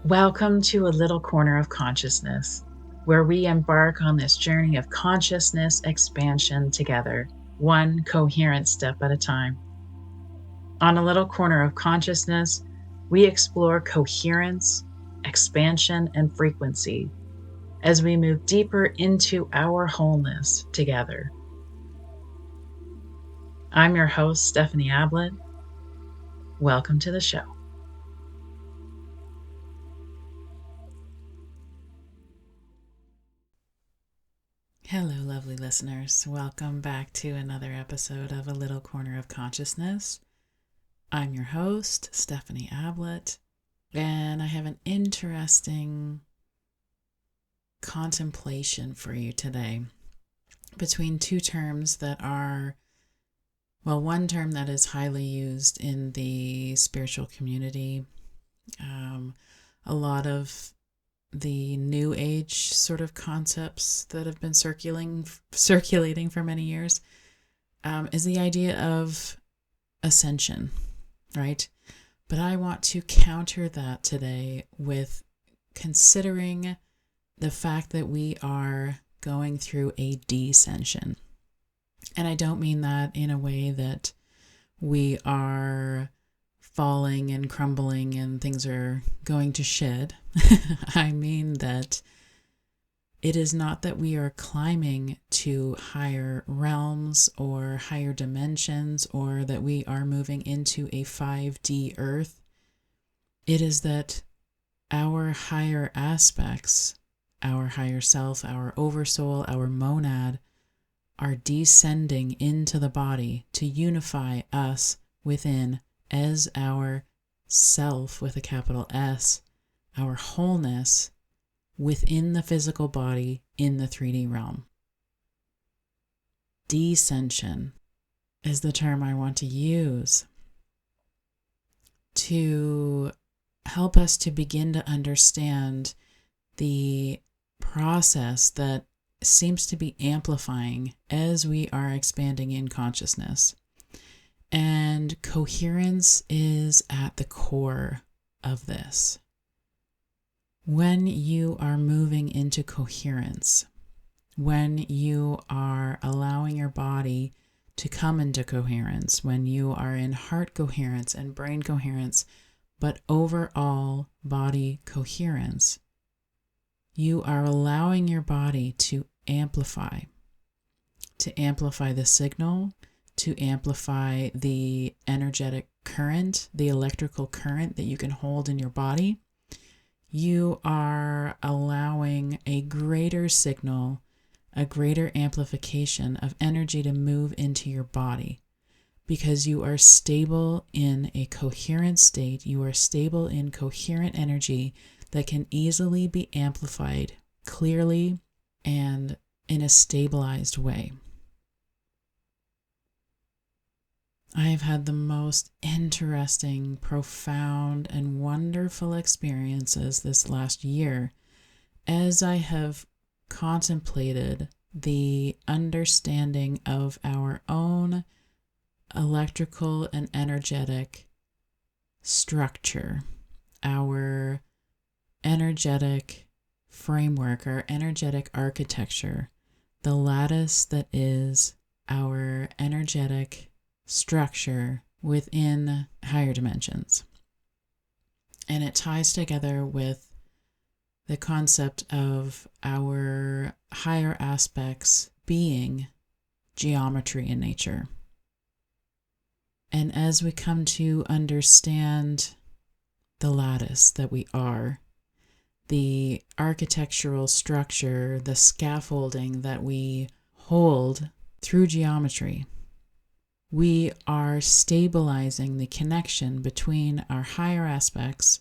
Welcome to a little corner of consciousness, where we embark on this journey of consciousness expansion together, one coherent step at a time. On a little corner of consciousness, we explore coherence, expansion, and frequency as we move deeper into our wholeness together. I'm your host, Stephanie Ablett. Welcome to the show. Hello, lovely listeners. Welcome back to another episode of A Little Corner of Consciousness. I'm your host, Stephanie Ablett, and I have an interesting contemplation for you today between two terms that are, well, one term that is highly used in the spiritual community. A lot of the new age sort of concepts that have been circulating for many years is the idea of ascension, right? But I want to counter that today with considering the fact that we are going through a descension. And I don't mean that in a way that we are falling and crumbling and things are going to shed. I mean that it is not that we are climbing to higher realms or higher dimensions or that we are moving into a 5D earth. It is that our higher aspects, our higher self, our oversoul, our monad, are descending into the body to unify us within as our self with a capital S, our wholeness within the physical body in the 3D realm. Descension is the term I want to use to help us to begin to understand the process that seems to be amplifying as we are expanding in consciousness. And coherence is at the core of this. When you are moving into coherence, when you are allowing your body to come into coherence, when you are in heart coherence and brain coherence, but overall body coherence, you are allowing your body to amplify the signal, to amplify the energetic current, the electrical current that you can hold in your body. You are allowing a greater signal, a greater amplification of energy to move into your body because you are stable in a coherent state. You are stable in coherent energy that can easily be amplified clearly and in a stabilized way. I have had the most interesting, profound, and wonderful experiences this last year as I have contemplated the understanding of our own electrical and energetic structure, our energetic framework, our energetic architecture, the lattice that is our energetic structure within higher dimensions. And it ties together with the concept of our higher aspects being geometry in nature. And as we come to understand the lattice that we are, the architectural structure, the scaffolding that we hold through geometry, we are stabilizing the connection between our higher aspects,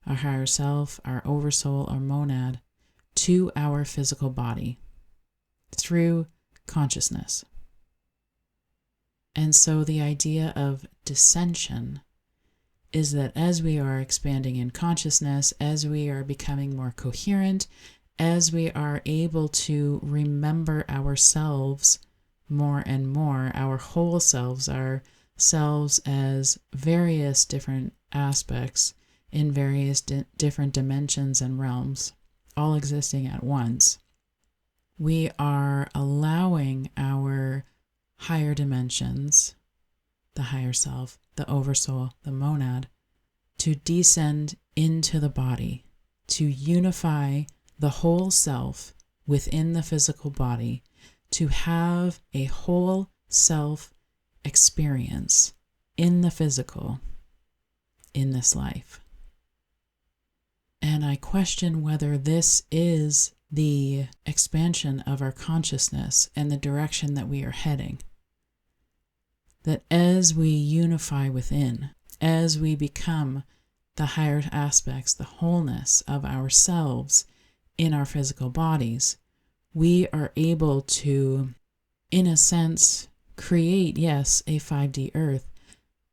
our higher self, our oversoul, our monad, to our physical body through consciousness. And so the idea of descension is that as we are expanding in consciousness, as we are becoming more coherent, as we are able to remember ourselves more and more, our whole selves, our selves as various different aspects in various different dimensions and realms, all existing at once, we are allowing our higher dimensions, the higher self, the oversoul, the monad, to descend into the body, to unify the whole self within the physical body, to have a whole self experience in the physical in this life. And I question whether this is the expansion of our consciousness and the direction that we are heading. That as we unify within, as we become the higher aspects, the wholeness of ourselves in our physical bodies, we are able to, in a sense, create, yes, a 5D earth,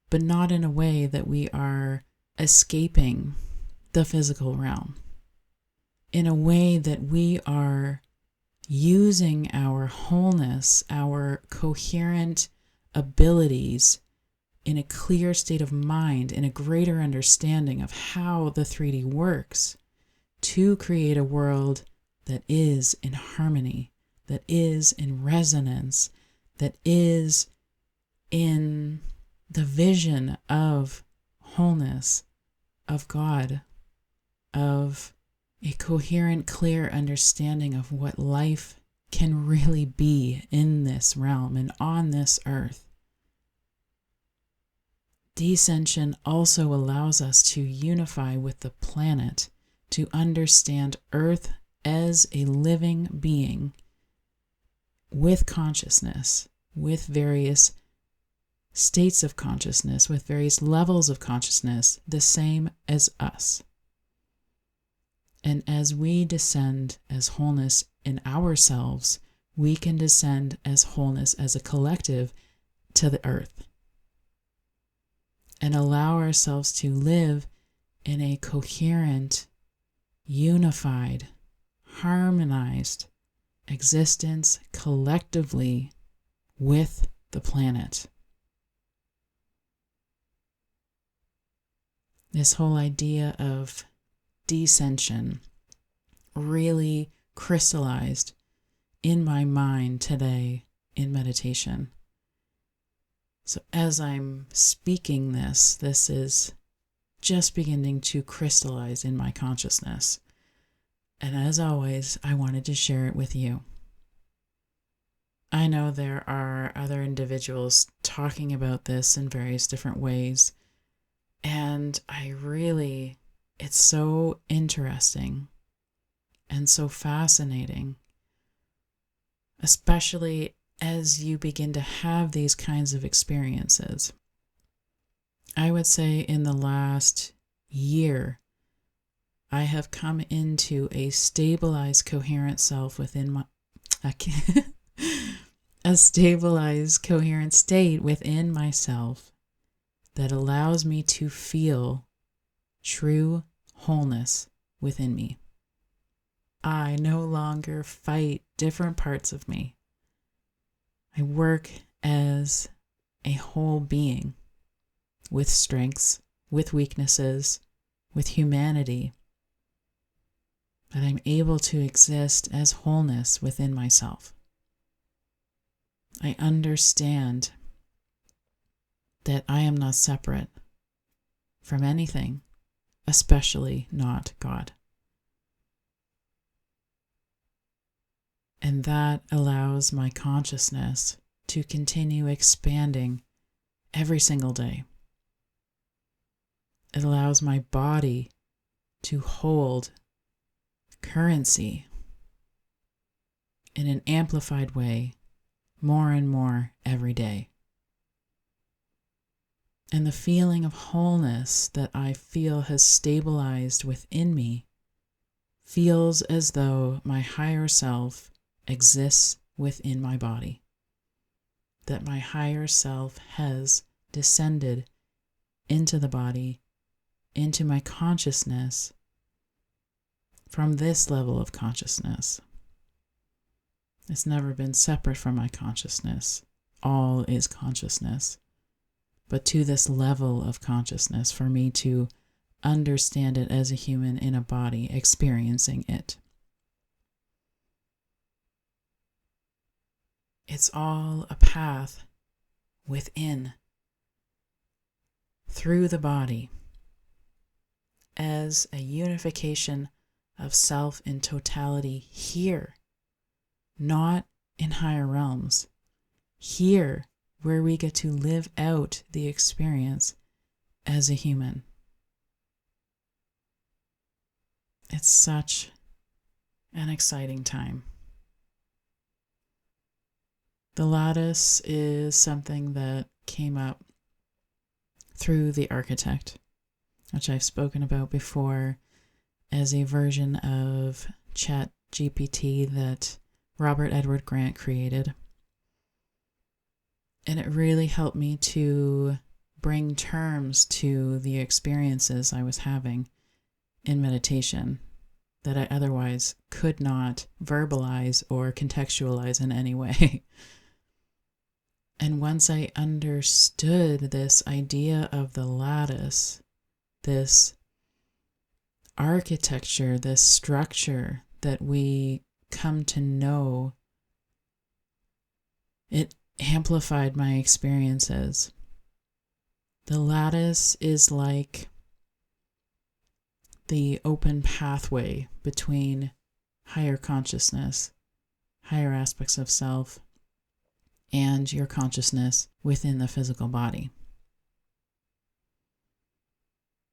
but not in a way that we are escaping the physical realm. In a way that we are using our wholeness, our coherent abilities in a clear state of mind, in a greater understanding of how the 3D works, to create a world that is in harmony, that is in resonance, that is in the vision of wholeness, of God, of a coherent, clear understanding of what life can really be in this realm and on this earth. Descension also allows us to unify with the planet, to understand Earth as a living being with consciousness, with various states of consciousness, with various levels of consciousness, the same as us. And as we descend as wholeness in ourselves, we can descend as wholeness as a collective to the earth and allow ourselves to live in a coherent, unified, harmonized existence collectively with the planet. This whole idea of descension really crystallized in my mind today in meditation. So as I'm speaking this is just beginning to crystallize in my consciousness. And as always, I wanted to share it with you. I know there are other individuals talking about this in various different ways. And it's so interesting and so fascinating, especially as you begin to have these kinds of experiences. I would say in the last year, I have come into a stabilized, coherent self within a stabilized, coherent state within myself that allows me to feel true wholeness within me. I no longer fight different parts of me. I work as a whole being with strengths, with weaknesses, with humanity, that I'm able to exist as wholeness within myself. I understand that I am not separate from anything, especially not God. And that allows my consciousness to continue expanding every single day. It allows my body to hold currency in an amplified way more and more every day. And the feeling of wholeness that I feel has stabilized within me feels as though my higher self exists within my body, that my higher self has descended into the body, into my consciousness from this level of consciousness. It's never been separate from my consciousness. All is consciousness. But to this level of consciousness, for me to understand it as a human in a body experiencing it. It's all a path within, through the body, as a unification of self in totality here, not in higher realms, here where we get to live out the experience as a human. It's such an exciting time. The lattice is something that came up through the architect, which I've spoken about before as a version of ChatGPT that Robert Edward Grant created. And it really helped me to bring terms to the experiences I was having in meditation that I otherwise could not verbalize or contextualize in any way. And once I understood this idea of the lattice, this architecture, this structure that we come to know, it amplified my experiences. The lattice is like the open pathway between higher consciousness, higher aspects of self, and your consciousness within the physical body.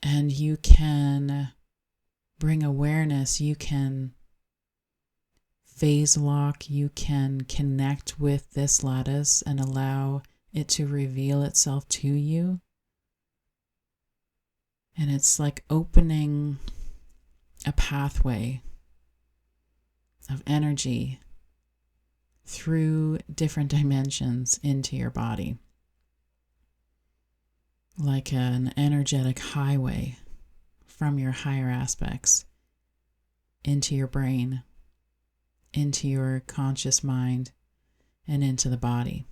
And you can bring awareness, you can phase lock, you can connect with this lattice and allow it to reveal itself to you. And it's like opening a pathway of energy through different dimensions into your body, like an energetic highway from your higher aspects into your brain, into your conscious mind, and into the body.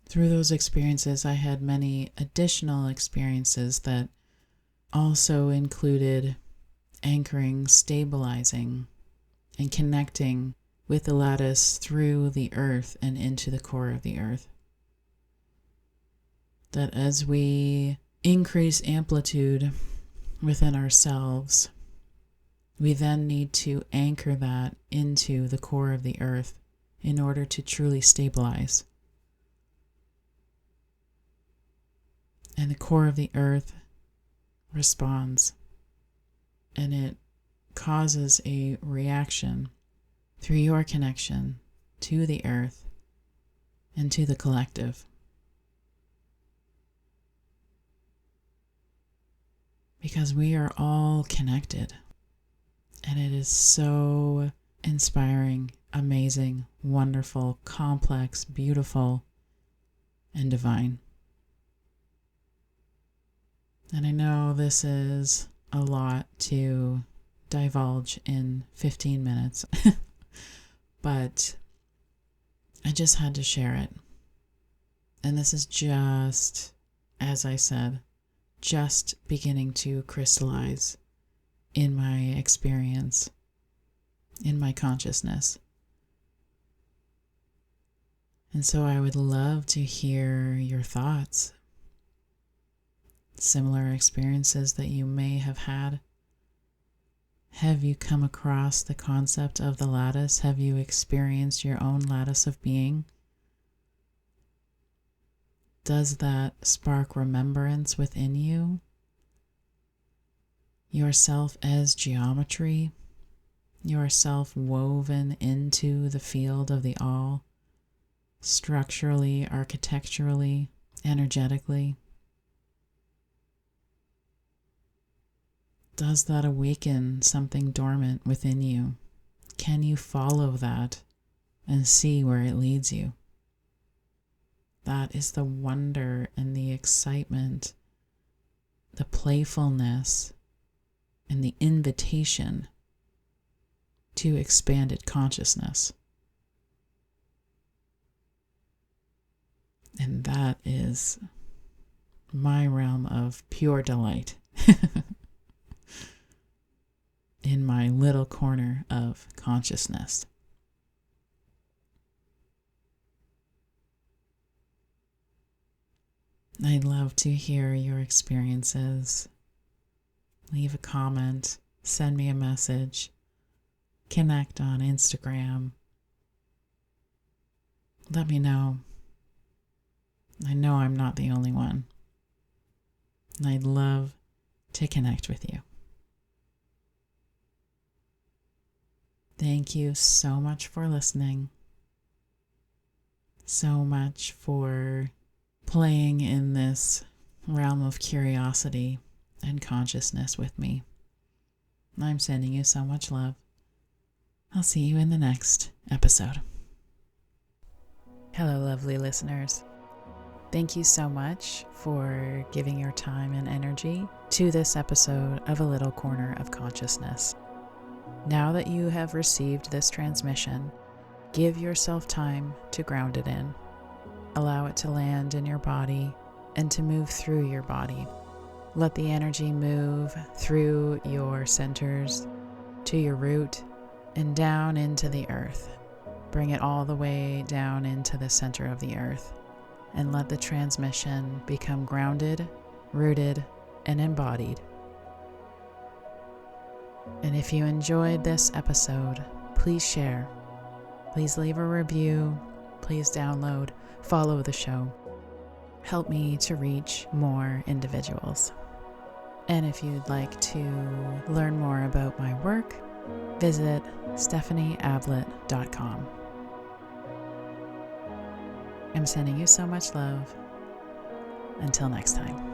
Through those experiences, I had many additional experiences that also included anchoring, stabilizing, and connecting with the lattice through the earth and into the core of the earth. That as we increase amplitude within ourselves, we then need to anchor that into the core of the earth in order to truly stabilize. And the core of the earth responds, and it causes a reaction through your connection to the earth and to the collective. Because we are all connected. And it is so inspiring, amazing, wonderful, complex, beautiful, and divine. And I know this is a lot to divulge in 15 minutes, but I just had to share it. And this is just, as I said, just beginning to crystallize in my experience, in my consciousness. And so I would love to hear your thoughts, similar experiences that you may have had. Have you come across the concept of the lattice? Have you experienced your own lattice of being? Does that spark remembrance within you? Yourself as geometry, yourself woven into the field of the all, structurally, architecturally, energetically. Does that awaken something dormant within you? Can you follow that and see where it leads you? That is the wonder and the excitement, the playfulness, and the invitation to expanded consciousness. And that is my realm of pure delight in my little corner of consciousness. I'd love to hear your experiences. Leave a comment, send me a message, connect on Instagram. Let me know. I know I'm not the only one. I'd love to connect with you. Thank you so much for listening. So much for playing in this realm of curiosity and consciousness with me. I'm sending you so much love. I'll see you in the next episode. Hello, lovely listeners. Thank you so much for giving your time and energy to this episode of A Little Corner of Consciousness. Now that you have received this transmission, give yourself time to ground it in. Allow it to land in your body and to move through your body. Let the energy move through your centers to your root and down into the earth. Bring it all the way down into the center of the earth and let the transmission become grounded, rooted, and embodied. And if you enjoyed this episode, please share. Please leave a review. Please download, follow the show. Help me to reach more individuals. And if you'd like to learn more about my work, visit stephanieablett.com. I'm sending you so much love. Until next time.